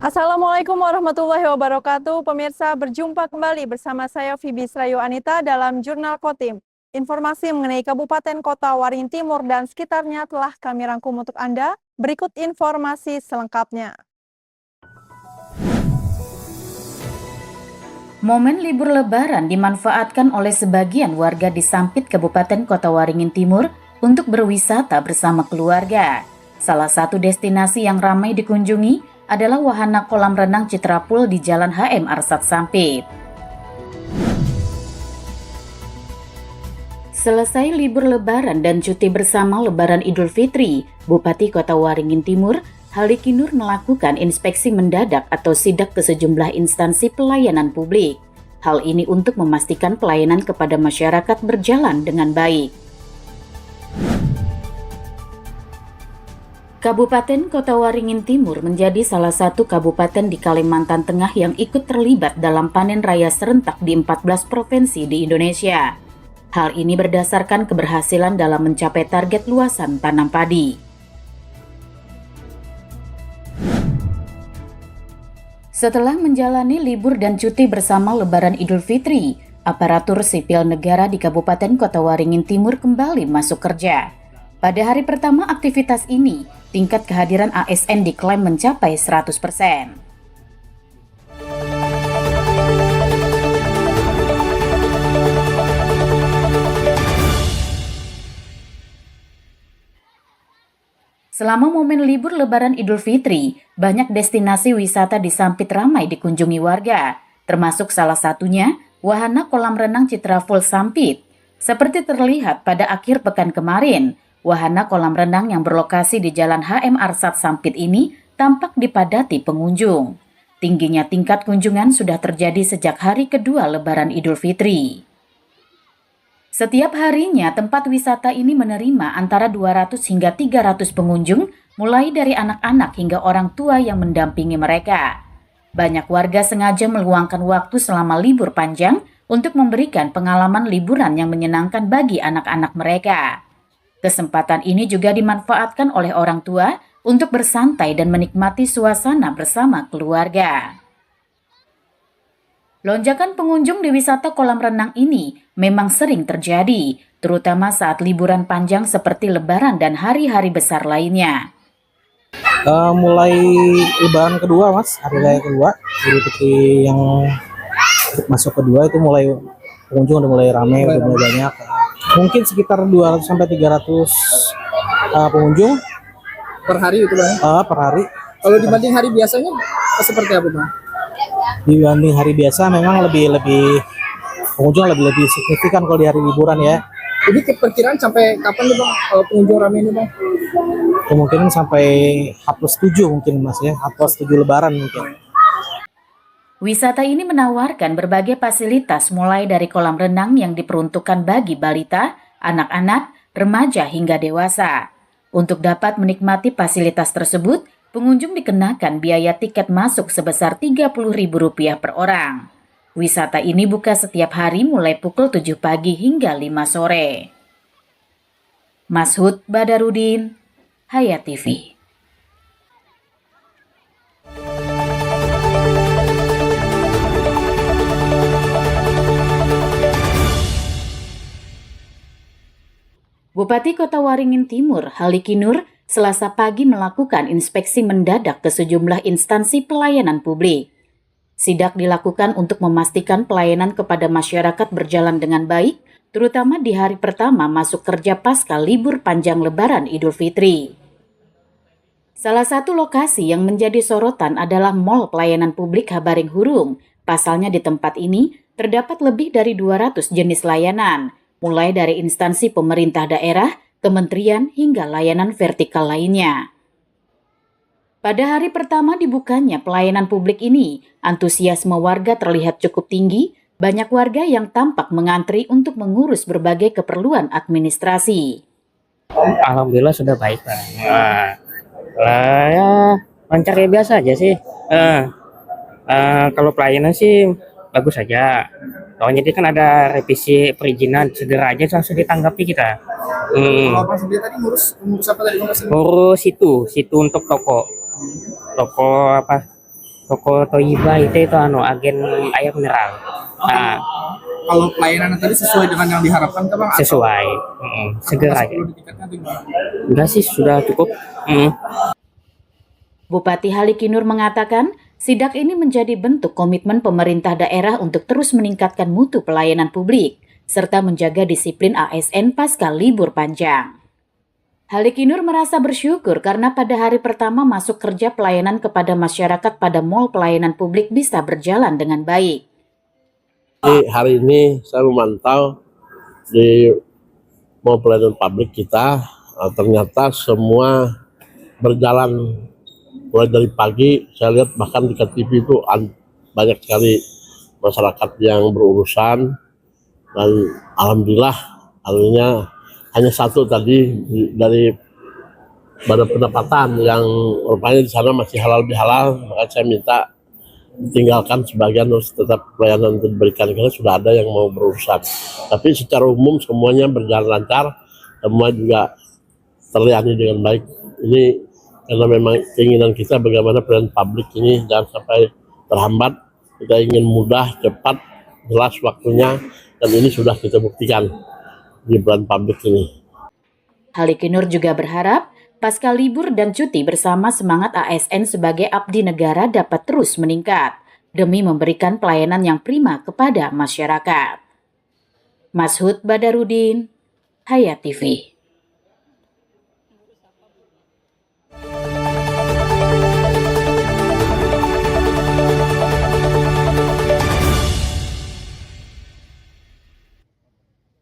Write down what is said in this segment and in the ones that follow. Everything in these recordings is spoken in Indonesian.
Assalamualaikum warahmatullahi wabarakatuh. Pemirsa, berjumpa kembali bersama saya Fibi Srayu Anita dalam Jurnal Kotim. Informasi mengenai Kabupaten Kota Waringin Timur dan sekitarnya telah kami rangkum untuk Anda. Berikut informasi selengkapnya. Momen libur Lebaran dimanfaatkan oleh sebagian warga di Sampit, Kabupaten Kota Waringin Timur untuk berwisata bersama keluarga. Salah satu destinasi yang ramai dikunjungi adalah wahana kolam renang Citrapul di Jalan HM Arsat Sampit. Selesai libur Lebaran dan cuti bersama Lebaran Idul Fitri, Bupati Kota Waringin Timur, Haliki Nur melakukan inspeksi mendadak atau sidak ke sejumlah instansi pelayanan publik. Hal ini untuk memastikan pelayanan kepada masyarakat berjalan dengan baik. Kabupaten Kota Waringin Timur menjadi salah satu kabupaten di Kalimantan Tengah yang ikut terlibat dalam panen raya serentak di 14 provinsi di Indonesia. Hal ini berdasarkan keberhasilan dalam mencapai target luasan tanam padi. Setelah menjalani libur dan cuti bersama Lebaran Idul Fitri, aparatur sipil negara di Kabupaten Kota Waringin Timur kembali masuk kerja. Pada hari pertama aktivitas ini, tingkat kehadiran ASN diklaim mencapai 100%. Selama momen libur Lebaran Idul Fitri, banyak destinasi wisata di Sampit ramai dikunjungi warga, termasuk salah satunya wahana kolam renang Citrapul Sampit. Seperti terlihat pada akhir pekan kemarin, wahana kolam renang yang berlokasi di Jalan HM Arsat Sampit ini tampak dipadati pengunjung. Tingginya tingkat kunjungan sudah terjadi sejak hari kedua Lebaran Idul Fitri. Setiap harinya tempat wisata ini menerima antara 200 hingga 300 pengunjung, mulai dari anak-anak hingga orang tua yang mendampingi mereka. Banyak warga sengaja meluangkan waktu selama libur panjang untuk memberikan pengalaman liburan yang menyenangkan bagi anak-anak mereka. Kesempatan ini juga dimanfaatkan oleh orang tua untuk bersantai dan menikmati suasana bersama keluarga. Lonjakan pengunjung di wisata kolam renang ini memang sering terjadi, terutama saat liburan panjang seperti Lebaran dan hari-hari besar lainnya. Mulai Lebaran kedua, Mas, hari raya kedua, Idul Fitri yang masuk kedua itu mulai pengunjung udah mulai ramai, udah mulai banyak. Mungkin sekitar 200 sampai 300 pengunjung Per hari itu Bang? per hari. Kalau dibanding hari biasanya seperti apa Bang? Dibanding hari biasa memang lebih pengunjung lebih signifikan kalau di hari liburan ya. Jadi perkiraan sampai kapan nih Bang pengunjung ramai ini Bang? Kemungkinan sampai H+7 mungkin Mas ya, H+7 Lebaran mungkin. Wisata ini menawarkan berbagai fasilitas mulai dari kolam renang yang diperuntukkan bagi balita, anak-anak, remaja hingga dewasa. Untuk dapat menikmati fasilitas tersebut, pengunjung dikenakan biaya tiket masuk sebesar Rp30.000 per orang. Wisata ini buka setiap hari mulai pukul 7 pagi hingga 5 sore. Mashud Badarudin, Hayat TV. Bupati Kota Waringin Timur, Haliki Nur, Selasa pagi melakukan inspeksi mendadak ke sejumlah instansi pelayanan publik. Sidak dilakukan untuk memastikan pelayanan kepada masyarakat berjalan dengan baik, terutama di hari pertama masuk kerja pasca libur panjang Lebaran Idul Fitri. Salah satu lokasi yang menjadi sorotan adalah Mall Pelayanan Publik Habaring Hurung. Pasalnya di tempat ini terdapat lebih dari 200 jenis layanan, mulai dari instansi pemerintah daerah, kementerian hingga layanan vertikal lainnya. Pada hari pertama dibukanya pelayanan publik ini, antusiasme warga terlihat cukup tinggi, banyak warga yang tampak mengantri untuk mengurus berbagai keperluan administrasi. Alhamdulillah sudah baik Pak. Ya lancar ya biasa aja sih. Kalau pelayanan sih bagus saja. Jadi kan ada revisi perizinan, segera aja langsung ditanggapi kita. Kalau Bang sendiri tadi ngurus apa tadi Bang? Ngurus situ untuk toko apa toko Toiba itu agen air mineral. Nah, Kalau pelayanan tadi sesuai dengan yang diharapkan kan Bang? Atau sesuai. Segera masih aja. perlu ditingkatkan atau gimana? Enggak sih, sudah cukup. Bupati Halikinur mengatakan, sidak ini menjadi bentuk komitmen pemerintah daerah untuk terus meningkatkan mutu pelayanan publik, serta menjaga disiplin ASN pasca libur panjang. Halikinur merasa bersyukur karena pada hari pertama masuk kerja pelayanan kepada masyarakat pada Mall Pelayanan Publik bisa berjalan dengan baik. Hari ini saya memantau di Mall Pelayanan Publik kita, ternyata semua berjalan mulai dari pagi. Saya lihat bahkan di KTV itu banyak sekali masyarakat yang berurusan, dan alhamdulillah hanya satu tadi dari Badan Pendapatan yang rupanya di sana masih halal bihalal, maka saya minta tinggalkan sebagian, harus tetap pelayanan itu diberikan karena sudah ada yang mau berurusan. Tapi secara umum semuanya berjalan lancar, semua juga terlayani dengan baik. Ini karena memang keinginan kita bagaimana pelayanan publik ini jangan sampai terhambat. Kita ingin mudah, cepat, jelas waktunya, dan ini sudah kita buktikan di pelayanan publik ini. Halikinur juga berharap pasca libur dan cuti bersama semangat ASN sebagai abdi negara dapat terus meningkat demi memberikan pelayanan yang prima kepada masyarakat. Mashud Badarudin, Hayat TV.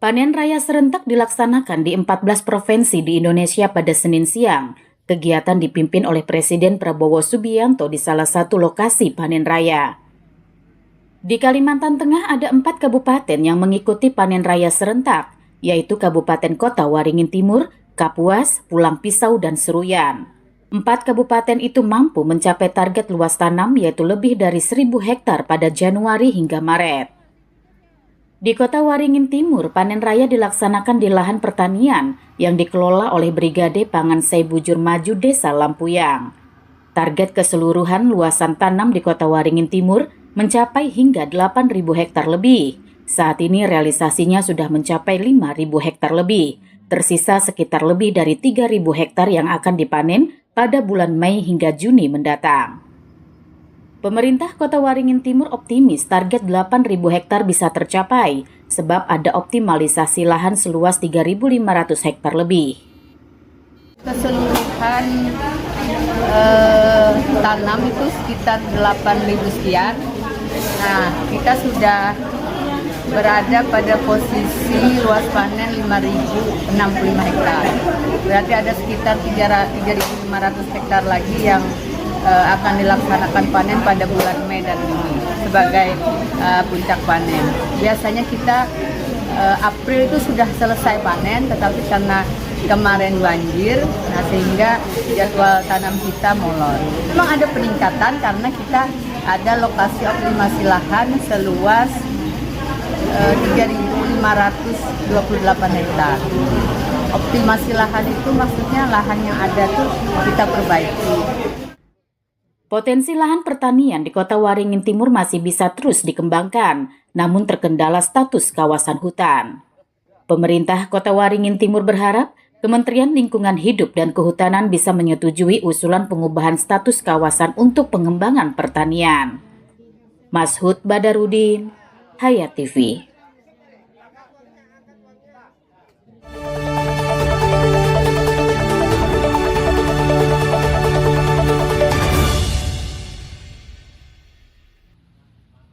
Panen raya serentak dilaksanakan di 14 provinsi di Indonesia pada Senin siang. Kegiatan dipimpin oleh Presiden Prabowo Subianto di salah satu lokasi panen raya. Di Kalimantan Tengah ada 4 kabupaten yang mengikuti panen raya serentak, yaitu Kabupaten Kota Waringin Timur, Kapuas, Pulang Pisau, dan Seruyan. 4 kabupaten itu mampu mencapai target luas tanam yaitu lebih dari 1.000 hektar pada Januari hingga Maret. Di Kota Waringin Timur, panen raya dilaksanakan di lahan pertanian yang dikelola oleh Brigade Pangansai Bujur Maju Desa Lampuyang. Target keseluruhan luasan tanam di Kota Waringin Timur mencapai hingga 8.000 hektar lebih. Saat ini realisasinya sudah mencapai 5.000 hektar lebih. Tersisa sekitar lebih dari 3.000 hektar yang akan dipanen pada bulan Mei hingga Juni mendatang. Pemerintah Kota Waringin Timur optimis target 8.000 hektar bisa tercapai sebab ada optimalisasi lahan seluas 3.500 hektar lebih. Keseluruhan tanam itu sekitar 8.000 sekian. Nah, kita sudah berada pada posisi luas panen 5.065 hektar. Berarti ada sekitar 3.500 hektar lagi yang akan dilaksanakan panen pada bulan Mei dan Juni sebagai puncak panen. Biasanya kita April itu sudah selesai panen, tetapi karena kemarin banjir, nah sehingga jadwal tanam kita molor. Memang ada peningkatan karena kita ada lokasi optimasi lahan seluas 3.528 hektar. Optimasi lahan itu maksudnya lahan yang ada tuh kita perbaiki. Potensi lahan pertanian di Kota Waringin Timur masih bisa terus dikembangkan, namun terkendala status kawasan hutan. Pemerintah Kota Waringin Timur berharap Kementerian Lingkungan Hidup dan Kehutanan bisa menyetujui usulan pengubahan status kawasan untuk pengembangan pertanian. Mashud Badarudin, Hayat TV.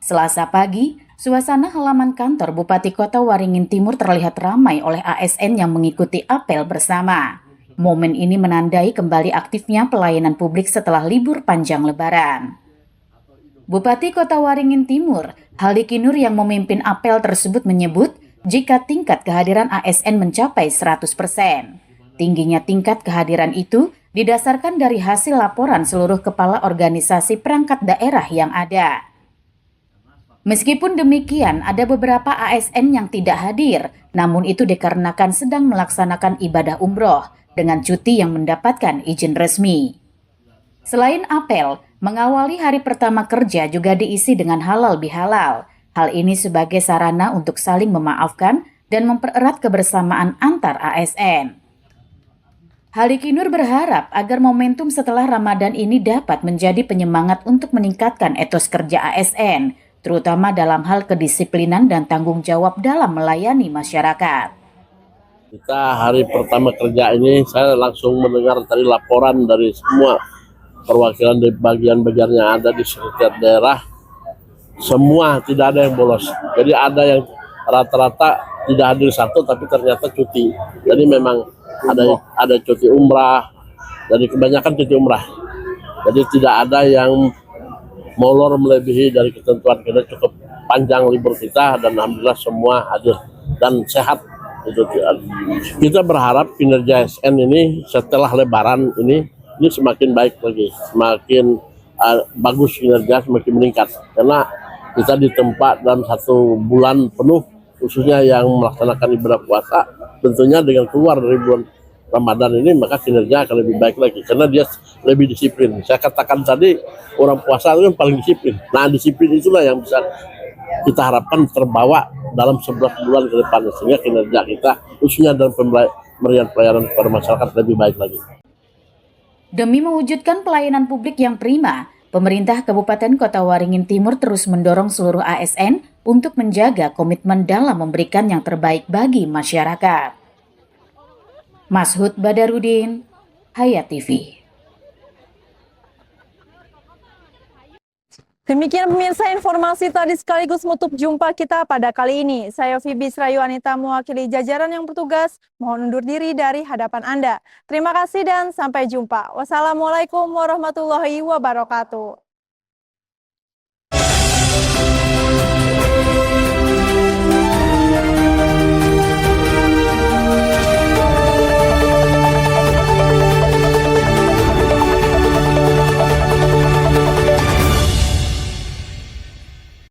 Selasa pagi, suasana halaman kantor Bupati Kota Waringin Timur terlihat ramai oleh ASN yang mengikuti apel bersama. Momen ini menandai kembali aktifnya pelayanan publik setelah libur panjang Lebaran. Bupati Kota Waringin Timur, Halikinur yang memimpin apel tersebut menyebut jika tingkat kehadiran ASN mencapai 100%. Tingginya tingkat kehadiran itu didasarkan dari hasil laporan seluruh kepala organisasi perangkat daerah yang ada. Meskipun demikian, ada beberapa ASN yang tidak hadir, namun itu dikarenakan sedang melaksanakan ibadah umroh dengan cuti yang mendapatkan izin resmi. Selain apel, Mengawali hari pertama kerja juga diisi dengan halal bihalal. Hal ini sebagai sarana untuk saling memaafkan dan mempererat kebersamaan antar ASN. Halikinur berharap agar momentum setelah Ramadan ini dapat menjadi penyemangat untuk meningkatkan etos kerja ASN, terutama dalam hal kedisiplinan dan tanggung jawab dalam melayani masyarakat. Kita hari pertama kerja ini saya langsung mendengar tadi laporan dari semua perwakilan dari bagian-bagian yang ada di setiap daerah, semua tidak ada yang bolos. Jadi ada yang rata-rata tidak hadir satu tapi ternyata cuti. Jadi memang ada cuti umrah, jadi kebanyakan cuti umrah. Jadi tidak ada yang molor melebihi dari ketentuan. Kita cukup panjang libur kita dan alhamdulillah semua hadir dan sehat. Kita berharap kinerja ASN ini setelah Lebaran ini semakin baik lagi, semakin bagus kinerja, semakin meningkat. Karena kita ditempa dalam 1 bulan penuh, khususnya yang melaksanakan ibadah puasa, tentunya dengan keluar dari bulan Ramadan ini, maka kinerja akan lebih baik lagi. Karena dia lebih disiplin. Saya katakan tadi, orang puasa itu kan paling disiplin. Nah, disiplin itulah yang bisa kita harapkan terbawa dalam 11 bulan ke depan. Sehingga kinerja kita, khususnya dalam pemberian pelayanan kepada masyarakat lebih baik lagi. Demi mewujudkan pelayanan publik yang prima, pemerintah Kabupaten Kota Waringin Timur terus mendorong seluruh ASN untuk menjaga komitmen dalam memberikan yang terbaik bagi masyarakat. Mashud Badarudin, Hayat TV. Demikian pemirsa informasi tadi sekaligus menutup jumpa kita pada kali ini. Saya Fibi Srayu Anita mewakili jajaran yang bertugas, mohon undur diri dari hadapan Anda. Terima kasih dan sampai jumpa. Wassalamualaikum warahmatullahi wabarakatuh.